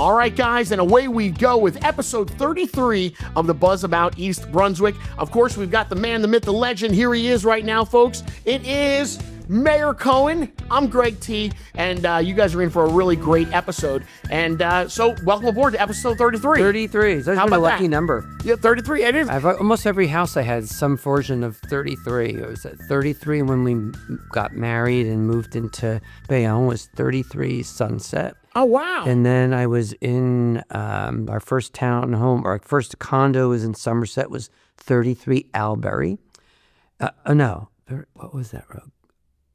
All right, guys, and away we go with episode 33 of the Buzz About East Brunswick. Of course, we've got the man, the myth, the legend. Here he is right now, folks. It is Mayor Cohen. I'm Greg T, and you guys are in for a really great episode. And so welcome aboard to episode 33. 33. That's been a lucky number. Yeah, 33. It is. Almost every house I had some version of 33. It was at 33 when we got married and moved into Bayonne was 33 Sunset. Oh, wow. And then I was in our first townhome, our first condo was in Somerset, was 33 Albury. What was that road?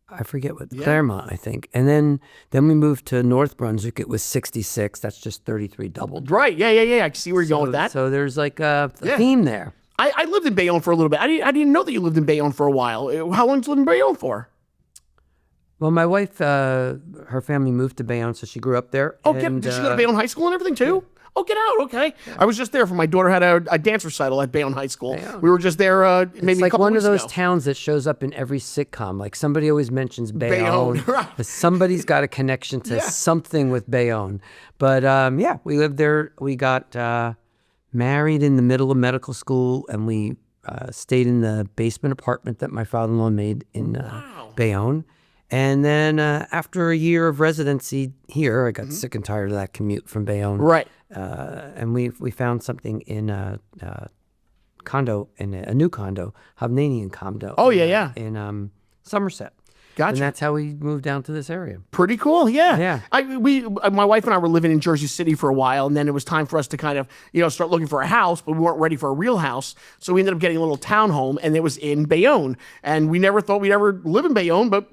I forget what, Claremont, I think. And then we moved to North Brunswick. It was 66. That's just 33 doubled. Right. Yeah. I see where you're going with that. So there's like a theme there. I lived in Bayonne for a little bit. I didn't know that you lived in Bayonne for a while. How long did you live in Bayonne for? Well, my wife, her family moved to Bayonne, so she grew up there. Oh, did she go to Bayonne High School and everything too? Yeah. Oh, get out. Okay. Yeah. I was just there for my daughter had a dance recital at Bayonne High School. Bayonne. We were just there maybe it's like a couple one of those ago. Towns that shows up in every sitcom. Like somebody always mentions Bayonne. Right. Somebody's got a connection to something with Bayonne. But we lived there. We got married in the middle of medical school, and we stayed in the basement apartment that my father-in-law made in Bayonne. And then after a year of residency here, I got sick and tired of that commute from Bayonne. Right. And we found something in a condo, in a new condo, Hovnanian condo. Oh, yeah. In Somerset. Gotcha. And that's how we moved down to this area. Pretty cool, yeah. Yeah. My wife and I were living in Jersey City for a while, and then it was time for us to kind of, start looking for a house, but we weren't ready for a real house, so we ended up getting a little townhome, and it was in Bayonne. And we never thought we'd ever live in Bayonne, but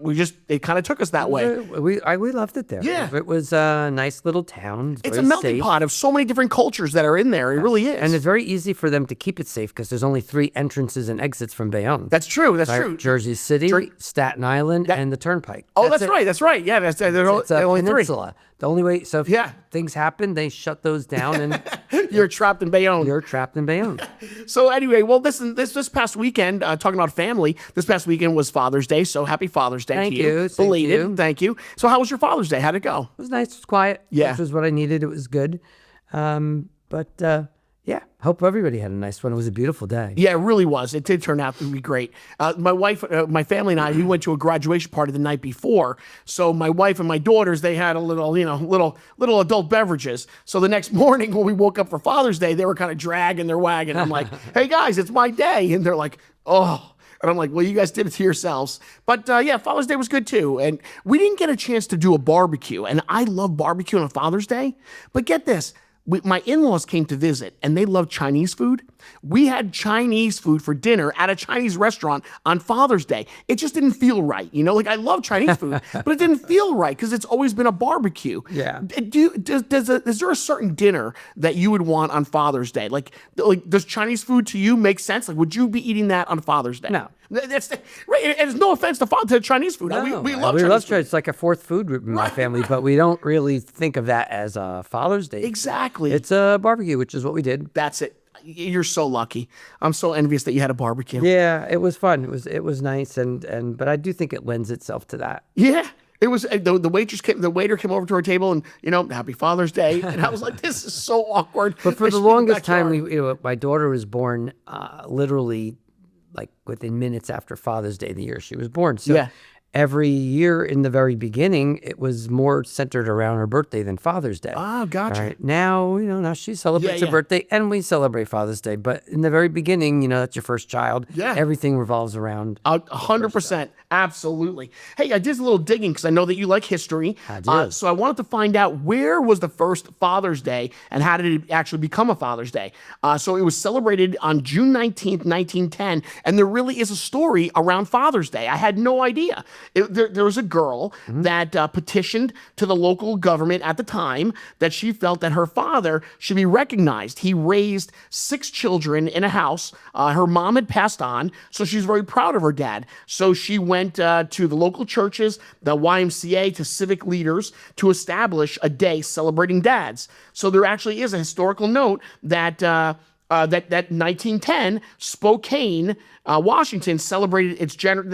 it kind of took us that way. We loved it there. Yeah. It was a nice little town. It's a melting pot of so many different cultures that are in there. It really is. And it's very easy for them to keep it safe because there's only 3 entrances and exits from Bayonne. That's true. That's true. Jersey City, Staten Island, and the Turnpike. Oh, that's right. That's right. Yeah, it's only peninsula. 3. The only way, so if things happen, they shut those down, and you're trapped in Bayonne. You're trapped in Bayonne. So anyway, well, this past weekend, talking about family, this past weekend was Father's Day. So happy Father's Day to you. Belated. Thank you. So how was your Father's Day? How'd it go? It was nice. It was quiet. Yeah, which was what I needed. It was good. Hope everybody had a nice one. It was a beautiful day. Yeah, it really was. It did turn out to be great. My wife, my family and I, we went to a graduation party the night before. So my wife and my daughters, they had a little adult beverages. So the next morning when we woke up for Father's Day, they were kind of dragging their wagon. I'm like, hey guys, it's my day. And they're like, oh. And I'm like, well, you guys did it to yourselves. But Father's Day was good too. And we didn't get a chance to do a barbecue. And I love barbecue on Father's Day. But get this. My in-laws came to visit, and they love Chinese food. We had Chinese food for dinner at a Chinese restaurant on Father's Day. It just didn't feel right, I love Chinese food, but it didn't feel right because it's always been a barbecue. Yeah. Is there a certain dinner that you would want on Father's Day? Like, does Chinese food to you make sense? Like, would you be eating that on Father's Day? No. That's right. And there's no offense to Chinese food. No, we love Chinese food. It's like a 4th food group in my family, but we don't really think of that as a Father's Day. Exactly. It's a barbecue, which is what we did. That's it. You're so lucky. I'm so envious that you had a barbecue. Yeah, it was fun. It was nice, but I do think it lends itself to that. Yeah. It was the waiter came over to our table and Happy Father's Day, and I was like, this is so awkward. But for the longest time, my daughter was born literally like within minutes after Father's Day the year she was born. So every year in the very beginning, it was more centered around her birthday than Father's Day. Oh, gotcha. Right. Now, now she celebrates her birthday and we celebrate Father's Day. But in the very beginning, that's your first child. Yeah. Everything revolves around 100%. Absolutely. Hey, I did a little digging because I know that you like history. I do. So I wanted to find out where was the first Father's Day and how did it actually become a Father's Day? So it was celebrated on June 19th, 1910. And there really is a story around Father's Day. I had no idea. There was a girl that petitioned to the local government at the time that she felt that her father should be recognized. He raised 6 children in a house. Her mom had passed on, so she's very proud of her dad. So she went to the local churches, the YMCA, to civic leaders to establish a day celebrating dads. So there actually is a historical note that that 1910 Spokane, Washington celebrated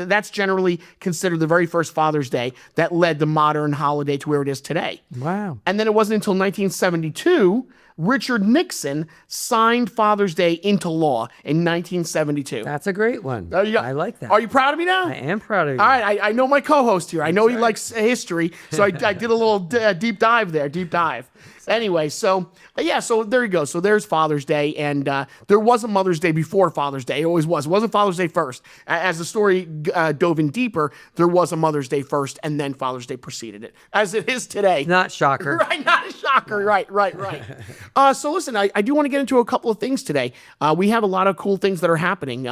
that's generally considered the very first Father's Day that led the modern holiday to where it is today. Wow. And then it wasn't until 1972 Richard Nixon signed Father's Day into law in 1972. That's a great one. I like that. Are you proud of me now? I am proud of you. All right, I know my co-host here. I know he likes history, so I did a little deep dive there. Deep dive. Anyway, so there you go. So there's Father's Day, and there was a Mother's Day before Father's Day. It always was. It wasn't Father's Day first. As the story dove in deeper, there was a Mother's Day first, and then Father's Day preceded it, as it is today. Not shocker. Right, not a shocker. Right. So listen, I do want to get into a couple of things today. We have a lot of cool things that are happening.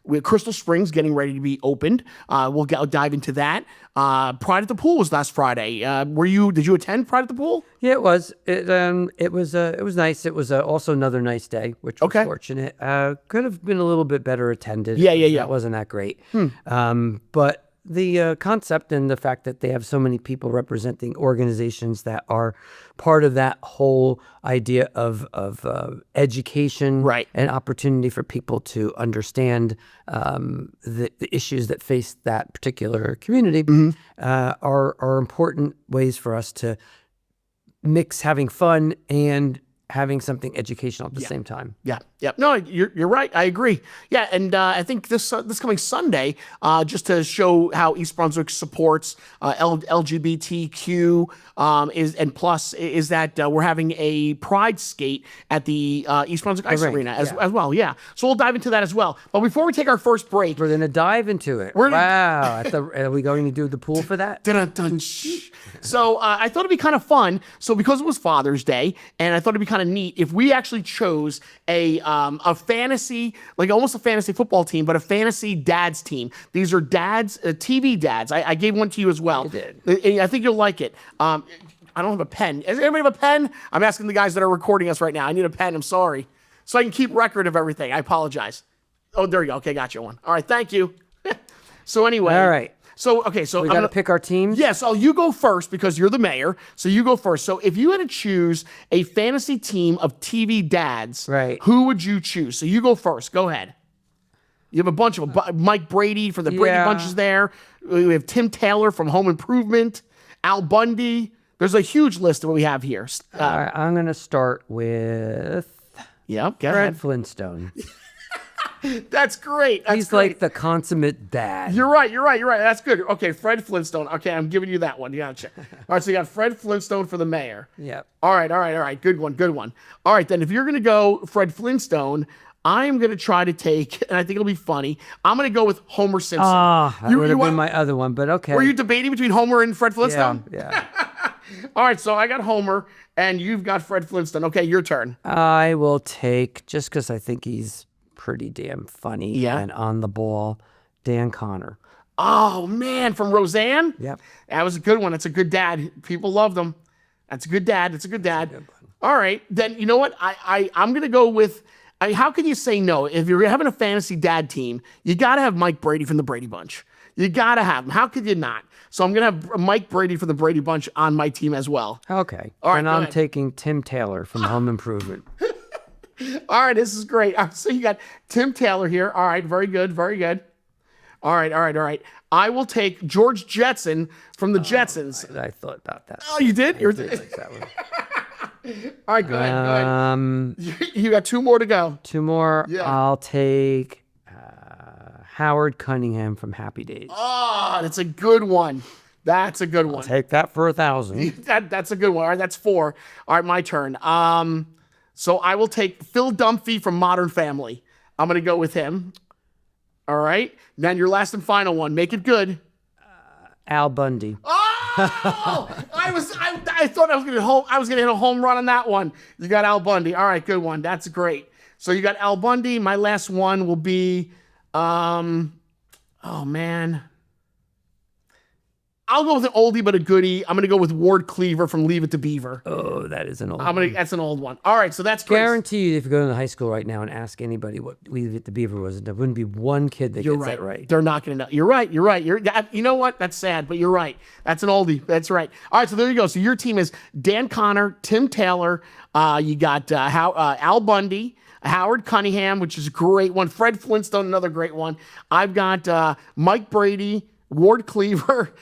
With Crystal Springs getting ready to be opened. We'll dive into that. Pride at the Pool was last Friday. Did you attend Pride at the Pool? Yeah, it was. It was nice. It was also another nice day, which was fortunate. Could have been a little bit better attended. Yeah. That wasn't that great. But the concept and the fact that they have so many people representing organizations that are part of that whole idea of education and opportunity for people to understand the issues that face that particular community are important ways for us to mix having fun and having something educational at the same time. Yeah. No, you're right. I agree. Yeah, and I think this coming Sunday, just to show how East Brunswick supports LGBTQ is that we're having a Pride skate at the East Brunswick Ice Arena as well. Yeah, so we'll dive into that as well. But before we take our first break, we're gonna dive into it. Wow! Are we going to do the pool for that? So I thought it'd be kind of fun. So because it was Father's Day, and I thought it'd be kind of neat if we actually chose a fantasy, like almost a fantasy football team, but a fantasy dads team. These are dads, TV dads. I gave one to you as well. You did. I think you'll like it. I don't have a pen. Does anybody have a pen? I'm asking the guys that are recording us right now. I need a pen. I'm sorry. So I can keep record of everything. I apologize. Oh, there you go. Okay, got you one. All right, thank you. So anyway. All right. So we got to pick our teams? Yes, you go first because you're the mayor. So you go first. So if you had to choose a fantasy team of TV dads, who would you choose? So you go first. Go ahead. You have a bunch of them. Mike Brady from the Brady Bunch is there. We have Tim Taylor from Home Improvement. Al Bundy. There's a huge list of what we have here. All right, I'm going to start with Fred Flintstone. That's great. He's great. Like the consummate dad. You're right. That's good. Okay, Fred Flintstone. Okay, I'm giving you that one. You gotta check. All right, so you got Fred Flintstone for the mayor. Yep. All right. Good one. All right, then if you're gonna go Fred Flintstone, I'm gonna try to take, and I think it'll be funny. I'm gonna go with Homer Simpson. That would have been my other one, but okay. Were you debating between Homer and Fred Flintstone? Yeah. All right, so I got Homer, and you've got Fred Flintstone. Okay, your turn. I will take, just because I think he's pretty damn funny and on the ball, Dan Connor. Oh, man, from Roseanne? Yep. That was a good one. That's a good dad. People loved him. That's a good dad. All right, then you know what? I'm going to go with, how can you say no? If you're having a fantasy dad team, you got to have Mike Brady from the Brady Bunch. You got to have him. How could you not? So I'm going to have Mike Brady from the Brady Bunch on my team as well. Okay. All right, and I'm taking Tim Taylor from Home Improvement. All right, this is great. So you got Tim Taylor here. All right, very good. All right. I will take George Jetson from the Jetsons. I thought about that. Oh, you did? I did like that one. All right, go ahead. You got two more to go. Two more. Yeah. I'll take Howard Cunningham from Happy Days. Oh, that's a good one. I'll take that for 1,000. That's a good one. All right, that's 4. All right, my turn. So I will take Phil Dunphy from Modern Family. I'm going to go with him. All right. Then your last and final one. Make it good. Al Bundy. Oh! I thought I was going to hit a home run on that one. You got Al Bundy. All right, good one. That's great. So you got Al Bundy. My last one will be, oh man. I'll go with an oldie but a goodie. I'm going to go with Ward Cleaver from Leave It to Beaver. Oh, know that is an old That's an old one. All right, so that's great. Guarantee you, if you go to high school right now and ask anybody what Leave It to Beaver was, there wouldn't be one kid that gets that right. They're not going to know. You're right. You know what? That's sad, but you're right. That's an oldie. That's right. All right, so there you go. So your team is Dan Connor, Tim Taylor. You got Al Bundy, Howard Cunningham, which is a great one. Fred Flintstone, another great one. I've got Mike Brady, Ward Cleaver,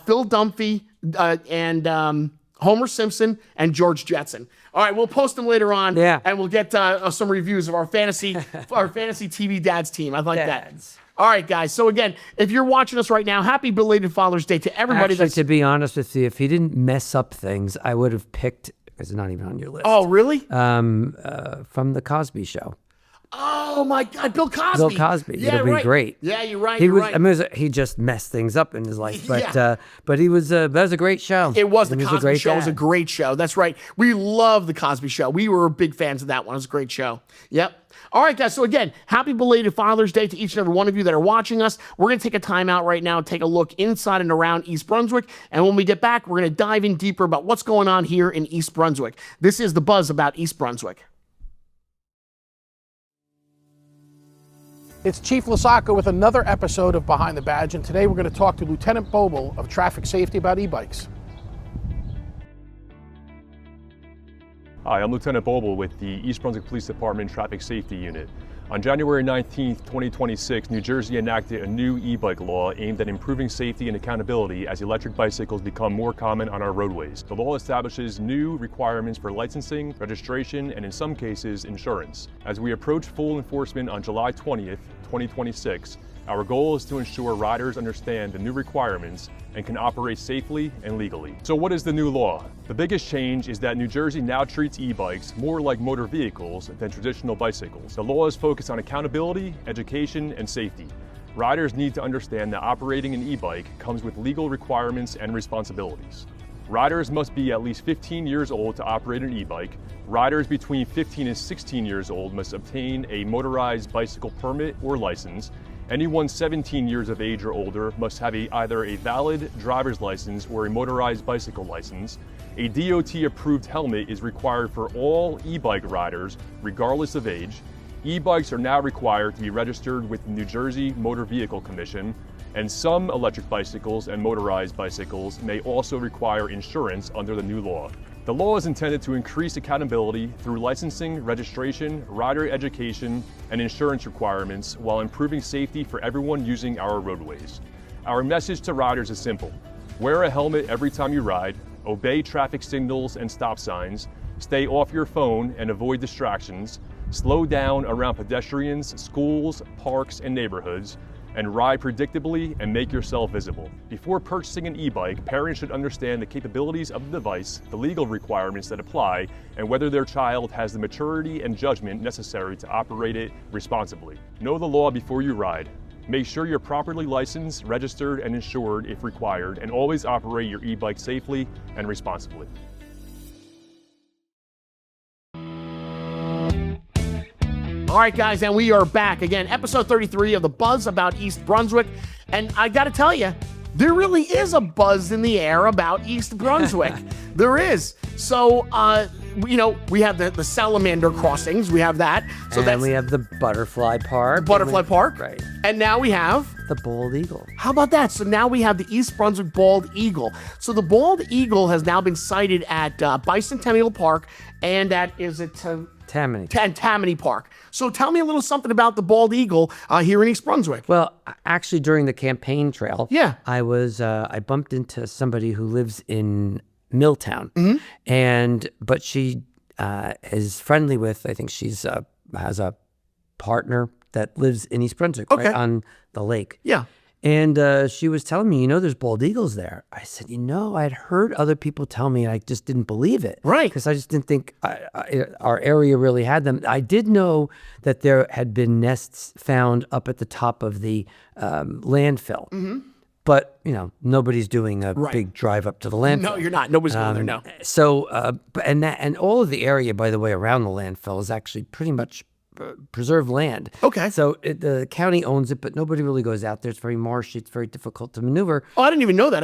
Phil Dunphy, and Homer Simpson, and George Jetson. All right, we'll post them later on, and we'll get some reviews of our fantasy TV dads team. I like that. All right, guys. So again, if you're watching us right now, happy belated Father's Day to everybody. Actually, to be honest with you, if he didn't mess up things, I would have picked. Because it's not even on your list. Oh, really? From the Cosby Show. Oh my God, Bill Cosby. Bill Cosby. Yeah, It'll be great. Yeah, you're right. I mean, he just messed things up in his life, but he was. That was a great show. It was. The Cosby Show was a great show. That's right. We love the Cosby Show. We were big fans of that one. It was a great show. Yep. All right, guys. So again, happy belated Father's Day to each and every one of you that are watching us. We're going to take a time out right now and take a look inside and around East Brunswick. And when we get back, we're going to dive in deeper about what's going on here in East Brunswick. This is The Buzz About East Brunswick. It's Chief Lasaka with another episode of Behind the Badge, and today we're going to talk to Lieutenant Boble of Traffic Safety about e-bikes. Hi, I'm Lieutenant Boble with the East Brunswick Police Department Traffic Safety Unit. On January 19th, 2026, New Jersey enacted a new e-bike law aimed at improving safety and accountability as electric bicycles become more common on our roadways. The law establishes new requirements for licensing, registration, and in some cases, insurance. As we approach full enforcement on July 20th, 2026, our goal is to ensure riders understand the new requirements and can operate safely and legally. So what is the new law? The biggest change is that New Jersey now treats e-bikes more like motor vehicles than traditional bicycles. The law is focused on accountability, education, and safety. Riders need to understand that operating an e-bike comes with legal requirements and responsibilities. Riders must be at least 15 years old to operate an e-bike. Riders between 15 and 16 years old must obtain a motorized bicycle permit or license. Anyone 17 years of age or older must have either a valid driver's license or a motorized bicycle license. A DOT-approved helmet is required for all e-bike riders, regardless of age. E-bikes are now required to be registered with the New Jersey Motor Vehicle Commission, and some electric bicycles and motorized bicycles may also require insurance under the new law. The law is intended to increase accountability through licensing, registration, rider education, and insurance requirements while improving safety for everyone using our roadways. Our message to riders is simple. Wear a helmet every time you ride, obey traffic signals and stop signs, stay off your phone and avoid distractions, slow down around pedestrians, schools, parks, and neighborhoods, and ride predictably and make yourself visible. Before purchasing an e-bike, parents should understand the capabilities of the device, the legal requirements that apply, and whether their child has the maturity and judgment necessary to operate it responsibly. Know the law before you ride. Make sure you're properly licensed, registered, and insured if required, and always operate your e-bike safely and responsibly. All right, guys, and we are back again, episode 33 of The Buzz About East Brunswick. And I got to tell you, there really is a buzz in the air about East Brunswick. There is. So, we have the salamander crossings. We have that. So and we have the butterfly park. Butterfly Park. Right. And now we have the bald eagle. How about that? So now we have the East Brunswick bald eagle. So the bald eagle has now been sighted at Bicentennial Park and at, Tammany Park. So tell me a little something about the bald eagle here in East Brunswick. Well, actually, during the campaign trail, yeah, I bumped into somebody who lives in Milltown, but she is friendly with. I think she's has a partner that lives in East Brunswick, right on the lake. Yeah. And she was telling me, there's bald eagles there. I said, I had heard other people tell me, and I just didn't believe it. Right. Because I just didn't think our area really had them. I did know that there had been nests found up at the top of the landfill. Mm-hmm. But, nobody's doing a big drive up to the landfill. No, you're not. Nobody's going there, no. So, and all of the area, by the way, around the landfill is actually pretty much preserved land. Okay. So the county owns it, but nobody really goes out there. It's very marshy. It's very difficult to maneuver. Oh, I didn't even know that.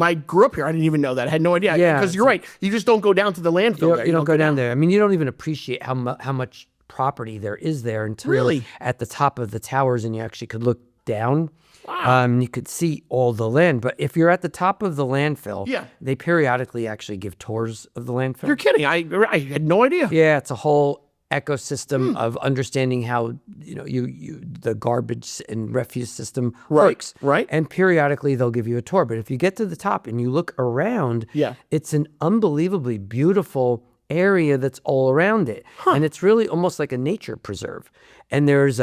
I grew up here. I didn't even know that. I had no idea. Yeah, Because you're right. You just don't go down to the landfill. there. You don't go down there. I mean, you don't even appreciate how much property there is there until Really? you're at the top of the towers and you actually could look down. Wow. You could see all the land. But if you're at the top of the landfill, Yeah. they periodically actually give tours of the landfill. You're kidding. I had no idea. Yeah, it's a whole ecosystem of understanding how you the garbage and refuse system works. Right. And periodically they'll give you a tour. But if you get to the top and you look around, Yeah. it's an unbelievably beautiful area that's all around it. And it's really almost like a nature preserve. And there's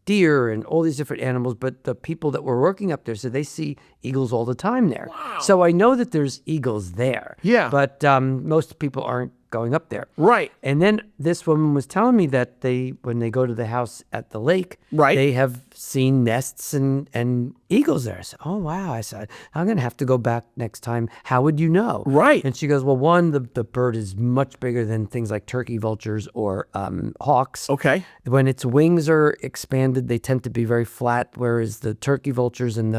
deer and all these different animals, but the people that were working up there said they see eagles all the time there. Wow. So I know that there's eagles there. Yeah. But most people aren't going up there. Right. And then this woman was telling me that when they go to the house at the lake, Right. they have seen nests and eagles there. I said, oh, wow. I said, I'm going to have to go back next time. How would you know? Right. And she goes, well, one, the bird is much bigger than things like turkey vultures or hawks. Okay. When its wings are expanded, they tend to be very flat, whereas the turkey vultures and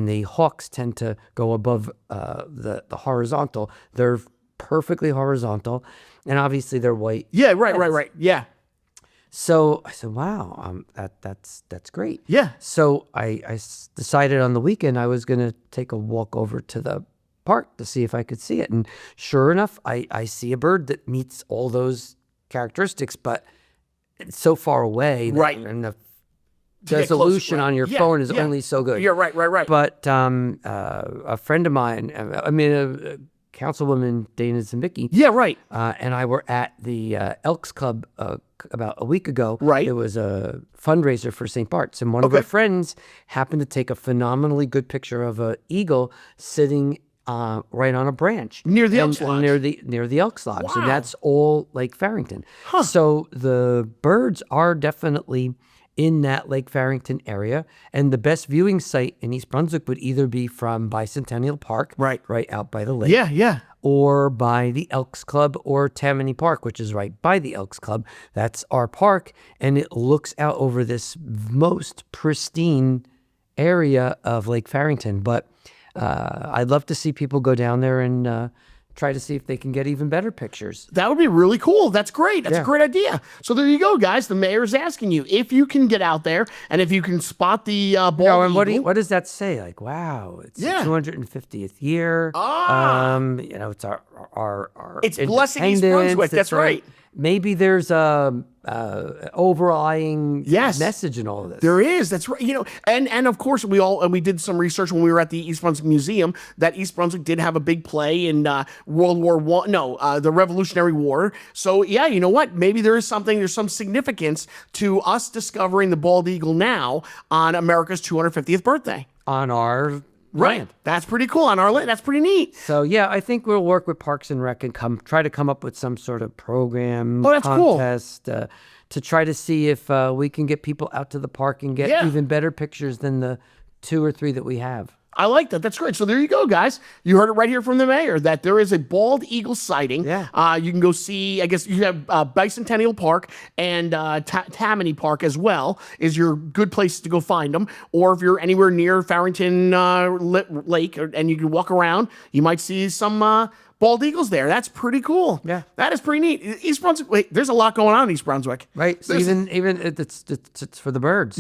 the hawks tend to go above the horizontal. They're perfectly horizontal, and obviously they're white. Yeah. Right. Yeah. So I said, wow, that's great. Yeah. So I decided on the weekend I was going to take a walk over to the park to see if I could see it. And sure enough, I see a bird that meets all those characteristics, but it's so far away. Right. And the get resolution close, right. on your Yeah, phone is yeah. only so good. Yeah. Right. But a friend of mine, Councilwoman Dana Zimicki, Yeah. Right. and I were at the Elks Club about a week ago. Right. It was a fundraiser for St. Bart's, and one of Okay. our friends happened to take a phenomenally good picture of an eagle sitting right on a branch Near the And- Elks Lodge. Near the Elks Lodge. So Wow. that's all Lake Farrington. So the birds are definitely in that Lake Farrington area, and the best viewing site in East Brunswick would either be from Bicentennial Park, Right. out by the lake, Yeah. or by the Elks Club or Tammany Park, which is right by the Elks Club. That's our park, and it looks out over this most pristine area of Lake Farrington. But I'd love to see people go down there and try to see if they can get even better pictures. That would be really cool. That's great. That's a Yeah. great idea. So there you go, guys. The mayor's asking you if you can get out there and if you can spot the bald And eagle. what does that say? Like, wow, it's the Yeah. 250th year. It's our It's blessing East independence. Brunswick. That's right. Maybe there's a overlying Yes. message in all of this. There is. That's right. And of course we did some research when we were at the East Brunswick Museum that East Brunswick did have a big play in World War I. No, the Revolutionary War. So yeah, you know what? Maybe there's some significance to us discovering the bald eagle now on America's 250th birthday. on our Right. land. That's pretty cool on our land. That's pretty neat. So yeah, I think we'll work with Parks and Rec and try to come up with some sort of program, Oh, that's cool. contest, to try to see if we can get people out to the park and get Yeah. even better pictures than the 2 or 3 that we have. I like that. That's great. So there you go, guys. You heard it right here from the mayor that there is a bald eagle sighting. Yeah. You can go see, I guess you have Bicentennial Park and Tammany Park as well is your good places to go find them. Or if you're anywhere near Farrington Lake and you can walk around, you might see some bald eagles there. That's pretty cool. Yeah. That is pretty neat. East Brunswick, wait, there's a lot going on in East Brunswick. Right. So even it's for the birds.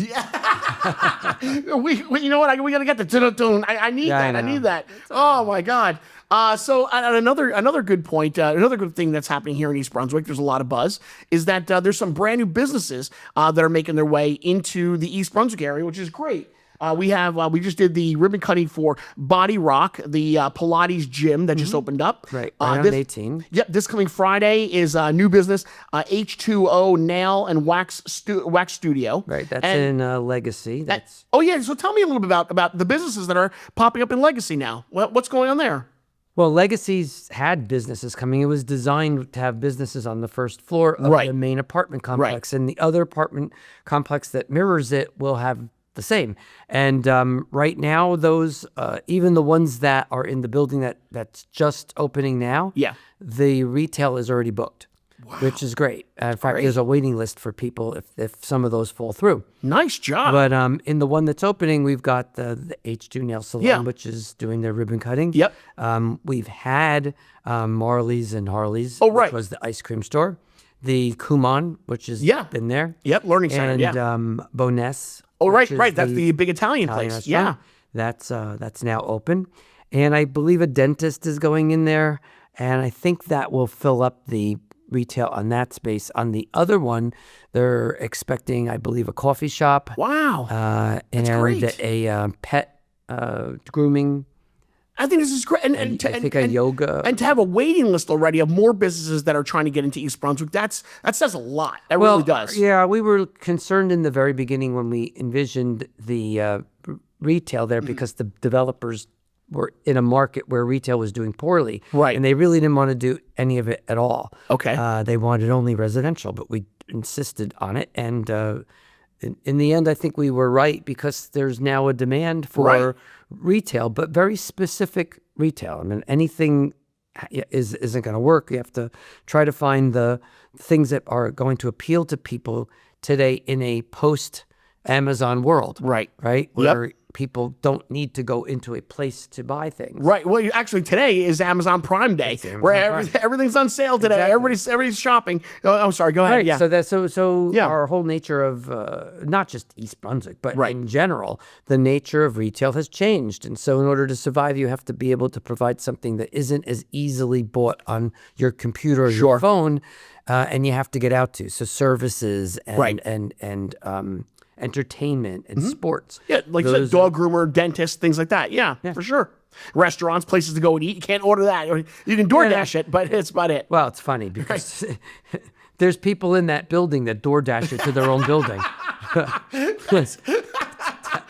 we you know what? We gotta get the tune. I need Yeah, I that. I know. need that. Oh my God. So another good point, another good thing that's happening here in East Brunswick, there's a lot of buzz, is that there's some brand new businesses that are making their way into the East Brunswick area, which is great. We just did the ribbon cutting for Body Rock, the Pilates gym that just opened up. Right. Right on 18. Yep, this coming Friday is a new business, H2O Nail and Wax Studio. Right. That's And in Legacy. That's oh yeah, so tell me a little bit about the businesses that are popping up in Legacy now. What's going on there? Well, Legacy's had businesses coming. It was designed to have businesses on the first floor of Right. the main apartment complex, and the other apartment complex that mirrors it will have the same. And right now, those even the ones that are in the building that's just opening now, Yeah. the retail is already booked. which is great. In fact, there's a waiting list for people if some of those fall through. Nice job. But in the one that's opening, we've got the H2 Nail Salon, Yeah. which is doing their ribbon cutting. Yep. We've had Marley's and Harley's, Oh, right. which was the ice cream store. The Kumon, which has been there. Yep, Learning Center, and, yeah. Boness. Oh, which right. is That's the big Italian Italian place. restaurant. That's now open. And I believe a dentist is going in there. And I think that will fill up the retail on that space. On the other one, they're expecting, I believe, a coffee shop. Wow. And great. a pet grooming. I think this is great. And I think a yoga. And to have a waiting list already of more businesses that are trying to get into East Brunswick, that says a lot. That really does. Yeah, we were concerned in the very beginning when we envisioned the retail there because the developers were in a market where retail was doing poorly. Right. And they really didn't want to do any of it at all. Okay. They wanted only residential, but we insisted on it. And in the end, I think we were right because there's now a demand for retail, but very specific retail. I mean, anything isn't going to work. You have to try to find the things that are going to appeal to people today in a post-Amazon world. Right. Right? Where people don't need to go into a place to buy things. Right. Well, actually, today is Amazon Prime Day, where everything's on sale today. Exactly. Everybody's shopping. Oh, I'm sorry. Go ahead. Right. Yeah. So Yeah. our whole nature of not just East Brunswick, but Right. in general, the nature of retail has changed. And so in order to survive, you have to be able to provide something that isn't as easily bought on your computer or your phone, and you have to get out to. So services and entertainment and sports. Yeah, like you said, dog groomer, dentist, things like that. Yeah, for sure. Restaurants, places to go and eat. You can't order that. Or you can DoorDash it, but it's about it. Well, it's funny because there's people in that building that DoorDash it to their own building.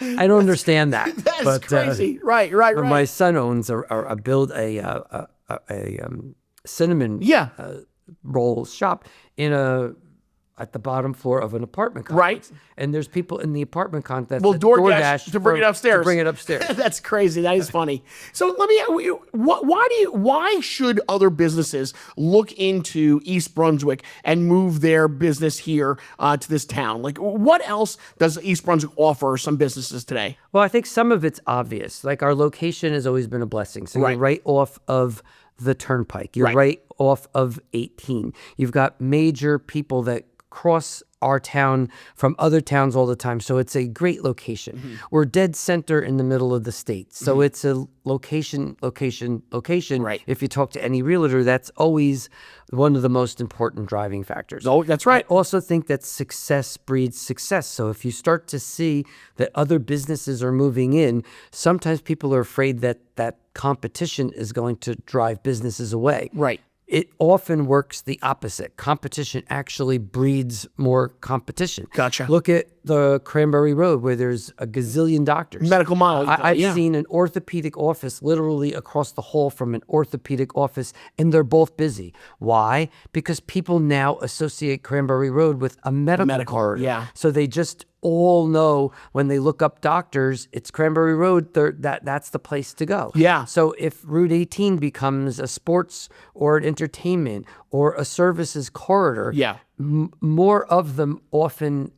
I don't understand that. That's crazy. Right. My son owns a cinnamon roll shop at the bottom floor of an apartment complex. Right. And there's people in the apartment complex Well, that DoorDash to bring it upstairs. To bring it upstairs. That's crazy. That is funny. So let me ask you, why should other businesses look into East Brunswick and move their business here to this town? Like, what else does East Brunswick offer some businesses today? Well, I think some of it's obvious. Like our location has always been a blessing. So you're right off of the turnpike. You're right off of 18. You've got major people that cross our town from other towns all the time. So it's a great location. Mm-hmm. We're dead center in the middle of the state. So it's a location. Right. If you talk to any realtor, that's always one of the most important driving factors. Oh, that's right. I also think that success breeds success. So if you start to see that other businesses are moving in, sometimes people are afraid that competition is going to drive businesses away. Right. It often works the opposite. Competition actually breeds more competition. Gotcha. Look at the Cranberry Road where there's a gazillion doctors. Medical model. I've seen an orthopedic office literally across the hall from an orthopedic office, and they're both busy. Why? Because people now associate Cranberry Road with a medical corridor. Yeah. So they just all know when they look up doctors, it's Cranberry Road. That's the place to go. Yeah. So if Route 18 becomes a sports or an entertainment or a services corridor, more of them often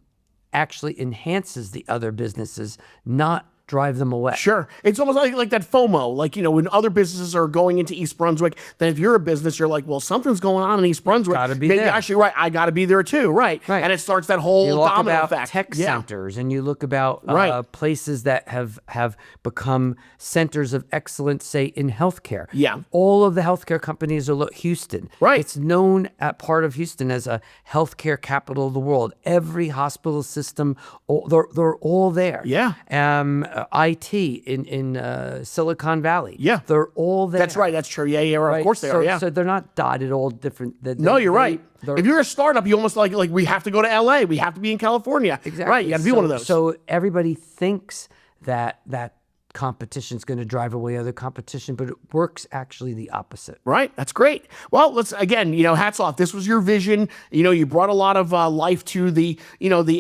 actually enhances the other businesses, not drive them away. Sure. It's almost like that FOMO. Like, when other businesses are going into East Brunswick, then if you're a business, you're like, well, something's going on in East Brunswick. Gotta be Maybe there. Actually, right. I got to be there too. Right. And it starts that whole You look domino about effect. tech centers, and you look about places that have become centers of excellence, say in healthcare. Yeah. All of the healthcare companies are Houston. Right. It's known at part of Houston as a healthcare capital of the world. Every hospital system, they're all there. Yeah. IT in Silicon Valley. Yeah. They're all there. That's right. That's true. Yeah. Of course they are. Yeah. So they're not dotted all different. No, you're right. If you're a startup, you almost like we have to go to LA. We have to be in California. Exactly. Right. You got to be one of those. So everybody thinks that competition is going to drive away other competition, but it works actually the opposite. Right. That's great. Well, let's again, hats off. This was your vision. You brought a lot of life to the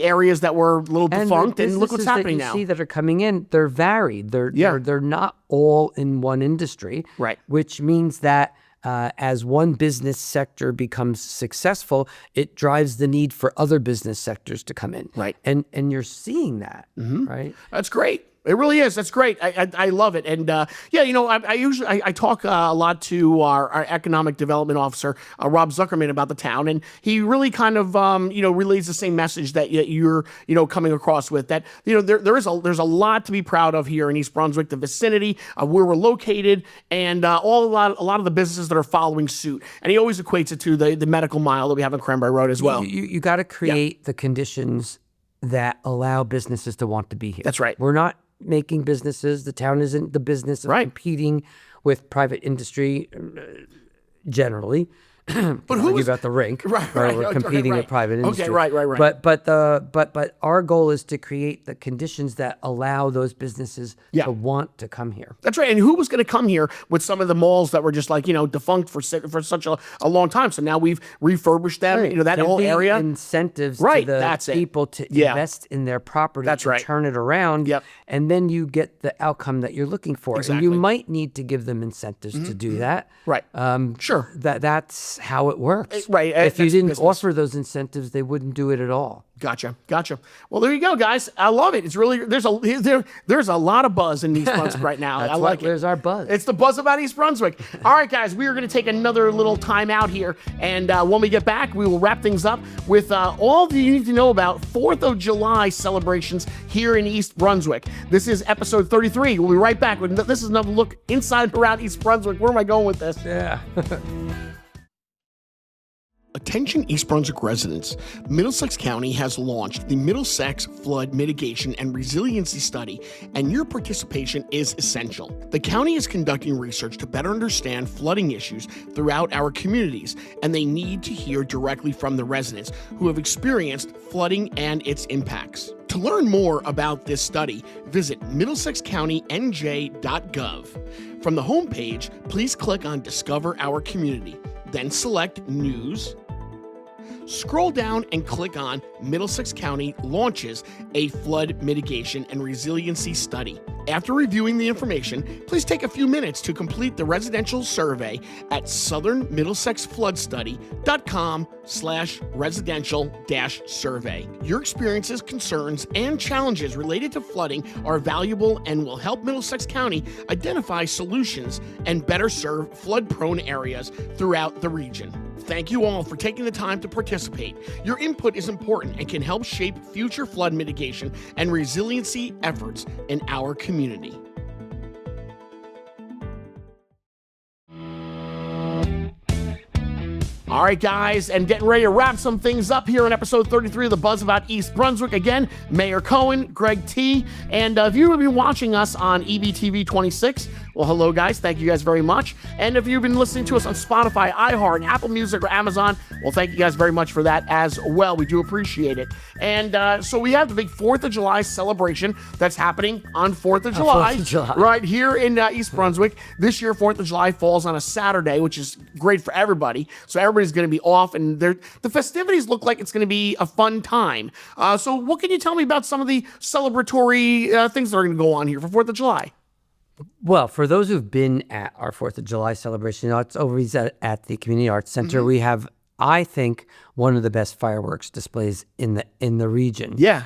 areas that were a little defunct, and look what's happening now. See that are coming in. They're varied. They're not all in one industry. Right. Which means that as one business sector becomes successful, it drives the need for other business sectors to come in. Right. And you're seeing that, right? That's great. It really is. That's great. I love it. And yeah, I usually talk a lot to our economic development officer, Rob Zuckerman, about the town, and he really kind of relays the same message that you're coming across with. That there's a lot to be proud of here in East Brunswick, the vicinity where we're located, and a lot of the businesses that are following suit. And he always equates it to the medical mile that we have on Cranberry Road as well. You got to create the conditions that allow businesses to want to be here. That's right. We're not making businesses. The town isn't the business of competing with private industry generally. But who about the rink? Right. We're competing with private industry. Okay, right. But our goal is to create the conditions that allow those businesses to want to come here. That's right. And who was going to come here with some of the malls that were just defunct for such a long time? So now we've refurbished them. That whole area. Incentives to the people to invest in their property. That's right. Turn it around. Yep. And then you get the outcome that you're looking for. Exactly. And you might need to give them incentives to do that. Right. Sure. That's how it works. Right. If you didn't offer those incentives, they wouldn't do it at all. Gotcha. Well, there you go, guys. I love it. It's really there's a lot of buzz in East Brunswick right now. I like it. There's our buzz. It's the buzz about East Brunswick. All right, guys, we are going to take another little time out here, and when we get back, we will wrap things up with all that you need to know about 4th of July celebrations here in East Brunswick. This is episode 33. We'll be right back. This is another look inside and around East Brunswick. Where am I going with this? Yeah. Attention East Brunswick residents, Middlesex County has launched the Middlesex Flood Mitigation and Resiliency Study, and your participation is essential. The county is conducting research to better understand flooding issues throughout our communities, and they need to hear directly from the residents who have experienced flooding and its impacts. To learn more about this study, visit middlesexcountynj.gov. From the homepage, please click on Discover Our Community, then select News. Scroll down and click on Middlesex County launches a flood mitigation and resiliency study. After reviewing the information, please take a few minutes to complete the residential survey at southernmiddlesexfloodstudy.com/residential-survey. Your experiences, concerns, and challenges related to flooding are valuable and will help Middlesex County identify solutions and better serve flood-prone areas throughout the region. Thank you all for taking the time to participate. Your input is important and can help shape future flood mitigation and resiliency efforts in our community. All right, guys, and getting ready to wrap some things up here in episode 33 of The Buzz About East Brunswick. Again, Mayor Cohen, Greg T., and if you have been watching us on EBTV 26, well, hello, guys. Thank you guys very much. And if you've been listening to us on Spotify, iHeart, Apple Music, or Amazon, well, thank you guys very much for that as well. We do appreciate it. And so we have the big 4th of July celebration that's happening on 4th of July, 4th of July. right here in East Brunswick. This year, 4th of July falls on a Saturday, which is great for everybody. So everybody's going to be off, and the festivities look like it's going to be a fun time. So what can you tell me about some of the celebratory things that are going to go on here for 4th of July? Well, for those who've been at our 4th of July celebration, it's always at the Community Arts Center. We have, I think, one of the best fireworks displays in the region. Yeah.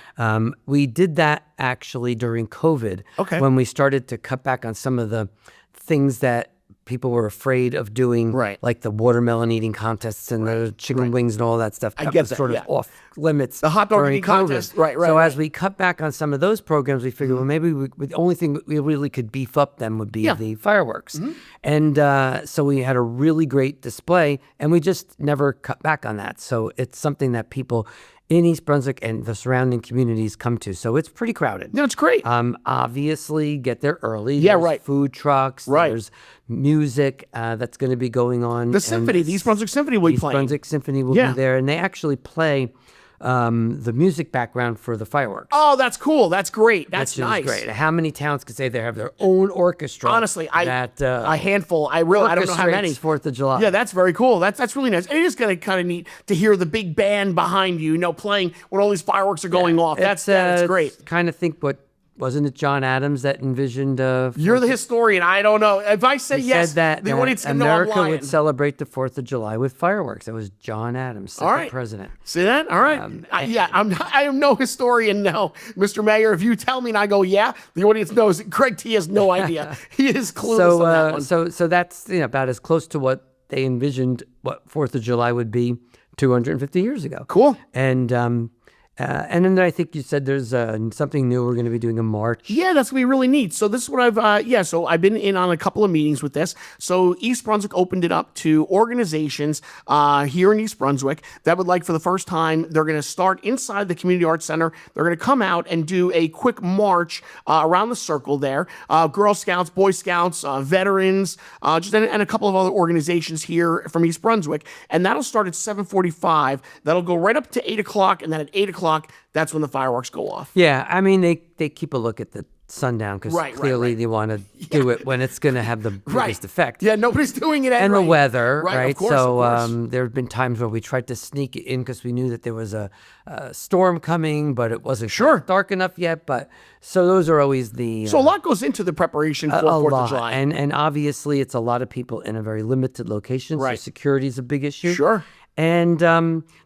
We did that actually during COVID. Okay. When we started to cut back on some of the things that people were afraid of doing, Right. like the watermelon eating contests and the chicken wings and all that stuff. That get was that, sort of yeah. off limits. The hot dog during eating COVID. contest, right. So as we cut back on some of those programs, we figured, well, maybe the only thing we really could beef up them would be the fireworks. And so we had a really great display, and we just never cut back on that. So it's something that people in East Brunswick and the surrounding communities come to. So it's pretty crowded. No, it's great. Obviously, get there early. Yeah, There's right. Food trucks. Right. There's music that's going to be going on. The symphony, the East Brunswick Symphony will be East playing. Brunswick Symphony will Yeah. be there, and they actually play the music background for the fireworks. Oh, that's cool. That's great. That's which is nice. great. How many towns could say they have their own orchestra? Honestly, that a handful. I don't know how many. orchestrates 4th of July. Yeah, that's very cool. That's really nice. And it is kind of neat to hear the big band behind you, playing when all these fireworks are going off. That's great. Kind of think what wasn't it John Adams that envisioned? You're the historian. I don't know. If I say yes, said that the audience can know I'm America lying. would celebrate the 4th of July with fireworks. That was John Adams, second president. See that? All right. I am no historian, no. Mr. Mayor, if you tell me and I go, yeah, the audience knows. Greg T has no idea. He is clueless on that one. So that's about as close to what they envisioned what 4th of July would be 250 years ago. Cool. And then I think you said there's something new. We're going to be doing a march. Yeah, that's going to be really neat. So this is what so I've been in on a couple of meetings with this. So East Brunswick opened it up to organizations here in East Brunswick that would like, for the first time, they're going to start inside the Community Arts Center. They're going to come out and do a quick march around the circle there. Girl Scouts, Boy Scouts, veterans, and a couple of other organizations here from East Brunswick. And that'll start at 7:45. That'll go right up to 8 o'clock. And then at 8 o'clock, that's when the fireworks go off. Yeah, I mean, they keep a look at the sundown because clearly they want to do it when it's going to have the biggest effect. Yeah, nobody's doing it at and the weather, right? Of course, so there have been times where we tried to sneak it in because we knew that there was a storm coming, but it wasn't dark enough yet. But so those are always the so a lot goes into the preparation for 4th of July, and obviously it's a lot of people in a very limited location. So security is a big issue. Sure, and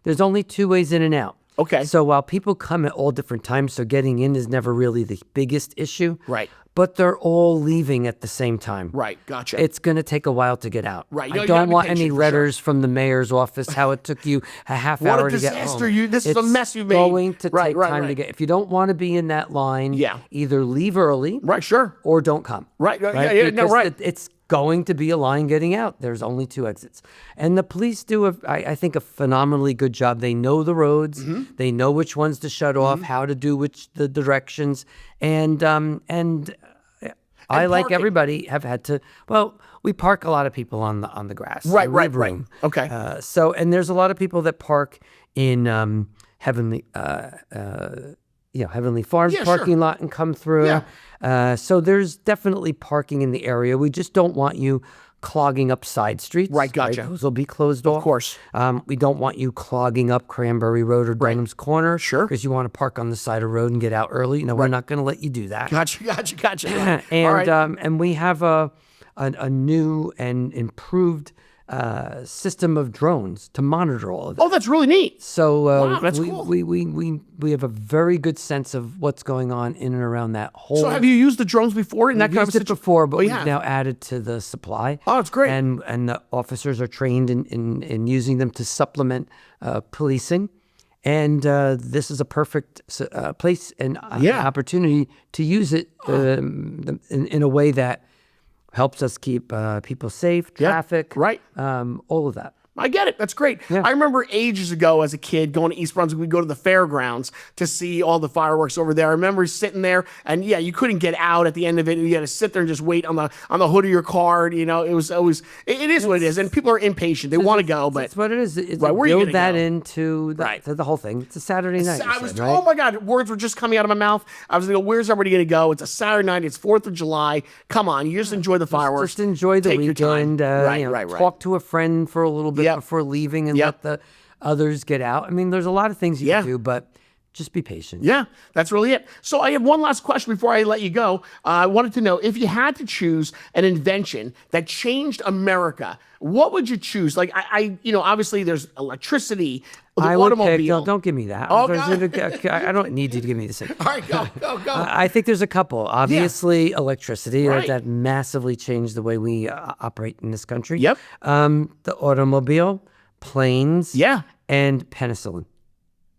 there's only 2 ways in and out. Okay. So while people come at all different times, so getting in is never really the biggest issue. Right. But they're all leaving at the same time. Right. Gotcha. It's going to take a while to get out. Right. I don't want any letters from the mayor's office how it took you a half hour to get home. What a disaster! This is a mess you made. It's going to take time to get. If you don't want to be in that line, either leave early. Right. Sure. Or don't come. Right. Yeah. No. Right. It's going to be a line getting out. There's only 2 exits. And the police do, I think, a phenomenally good job. They know the roads. Mm-hmm. They know which ones to shut off, how to do the directions. And I, like everybody, have had to, we park a lot of people on the grass. Right. Okay. And there's a lot of people that park in Heavenly Farms parking lot and come through. Yeah. So there's definitely parking in the area. We just don't want you clogging up side streets. Right, gotcha. Those will be closed off. Of course. We don't want you clogging up Cranberry Road or Dunham's Corner. Sure. Because you want to park on the side of the road and get out early. No, we're not going to let you do that. Gotcha. And we have a new and improved system of drones to monitor all of that. Oh, that's really neat. So wow, that's cool. We have a very good sense of what's going on in and around that whole. So have you used the drones before in that kind of situation? We've used it before, but we've now added to the supply. Oh, it's great. And the officers are trained in using them to supplement policing. And this is a perfect place and opportunity to use it in a way that helps us keep people safe, traffic, all of that. I get it. That's great. Yeah. I remember ages ago as a kid going to East Brunswick, we'd go to the fairgrounds to see all the fireworks over there. I remember sitting there and you couldn't get out at the end of it. You had to sit there and just wait on the hood of your car. It was always, it is what it is. And people are impatient. They want to go, but. That's what it is. Build that into the whole thing. It's a Saturday night. Oh my God, words were just coming out of my mouth. I was going to go, where's everybody going to go? It's a Saturday night. It's 4th of July. Come on. You just enjoy the fireworks. Just enjoy the weekend. Talk to a friend for a little bit before leaving and let the others get out. I mean, there's a lot of things you can do, but just be patient. Yeah, that's really it. So I have one last question before I let you go. I wanted to know, if you had to choose an invention that changed America, what would you choose? Like, obviously there's electricity, the automobile. Don't give me that. Oh, I don't need you to give me the same. All right, go. I think there's a couple. Obviously, electricity that massively changed the way we operate in this country. Yep. The automobile, planes. Yeah. And penicillin.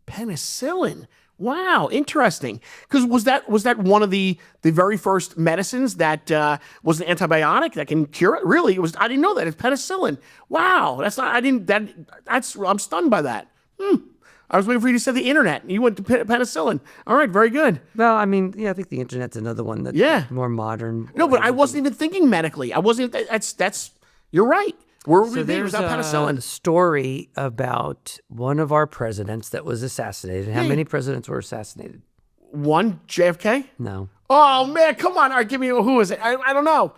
Penicillin. Wow, interesting. Because was that one of the very first medicines that was an antibiotic that can cure it? Really, it was. I didn't know that. It's penicillin. Wow, I'm stunned by that. I was waiting for you to say the internet. You went to penicillin. All right, very good. Well, I mean, I think the internet's another one that's more modern. No, but I wasn't even thinking medically. I wasn't. That's. You're right. There's a story about one of our presidents that was assassinated. How many presidents were assassinated? One, JFK? No. Oh, man, come on. All right, give me, who is it? I don't know.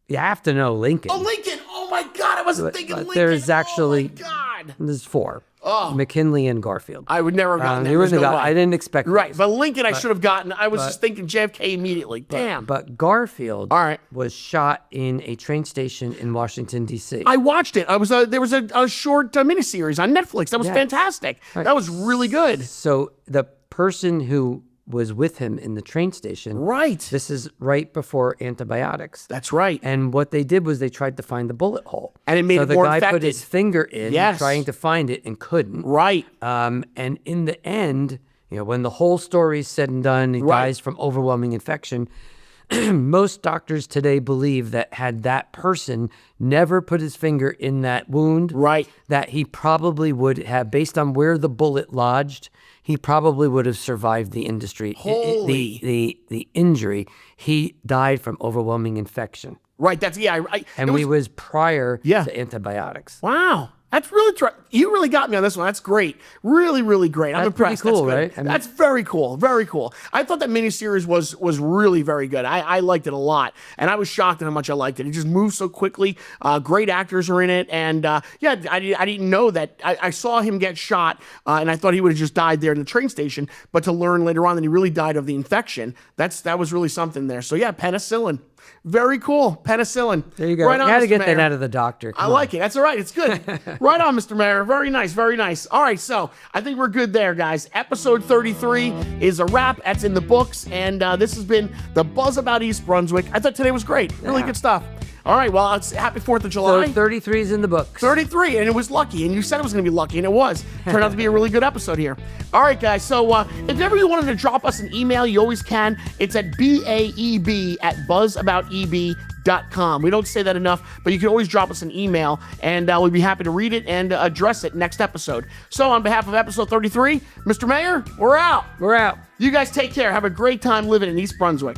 You have to know Lincoln. Oh, Lincoln. Oh, my God. I wasn't thinking Lincoln. There's actually, oh, my God. There's 4. McKinley and Garfield. I would never have gotten that. You There's wouldn't have no got- way. I didn't expect Right, those. but Lincoln I should have gotten. I was just thinking JFK immediately. Damn. But Garfield All right. was shot in a train station in Washington, D.C. I watched it. There was a short miniseries on Netflix. That was fantastic. That was really good. So the person who was with him in the train station, Right. this is right before antibiotics. That's right. And what they did was they tried to find the bullet hole. And it made so it the more guy put infected. his finger in, Yes. trying to find it and couldn't. Right. And in the end, when the whole story is said and done, he dies from overwhelming infection. Most doctors today believe that had that person never put his finger in that wound, Right. that he probably would have, based on where the bullet lodged, he probably would have survived the industry. Holy. The injury. He died from overwhelming infection. Right. That's And it we was prior Yeah. to antibiotics. Wow. That's really you really got me on this one. That's great. Really, really great. I'm That's pretty impressed. cool, That's good. right? I mean- That's very cool. Very cool. I thought that miniseries was really very good. I liked it a lot, and I was shocked at how much I liked it. It just moves so quickly. Great actors are in it, and I didn't know that. I saw him get shot, and I thought he would have just died there in the train station. But to learn later on that he really died of the infection, that was really something there. So yeah, penicillin. Very cool. Penicillin. There you go. Right on, you had to Mr. get Mayor. that out of the doctor. I Come like it. That's all right. It's good. Right on, Mr. Mayor. Very nice. Very nice. All right. So I think we're good there, guys. Episode 33 is a wrap. That's in the books. And this has been the Buzz About East Brunswick. I thought today was great. Really good stuff. All right. Well, it's happy 4th of July. So 33 is in the books. 33, and it was lucky, and you said it was going to be lucky, and it was. Turned out to be a really good episode here. All right, guys, so if ever you wanted to drop us an email, you always can. It's at baeb@buzzabouteb.com. We don't say that enough, but you can always drop us an email, and we'd be happy to read it and address it next episode. So on behalf of episode 33, Mr. Mayor, we're out. We're out. You guys take care. Have a great time living in East Brunswick.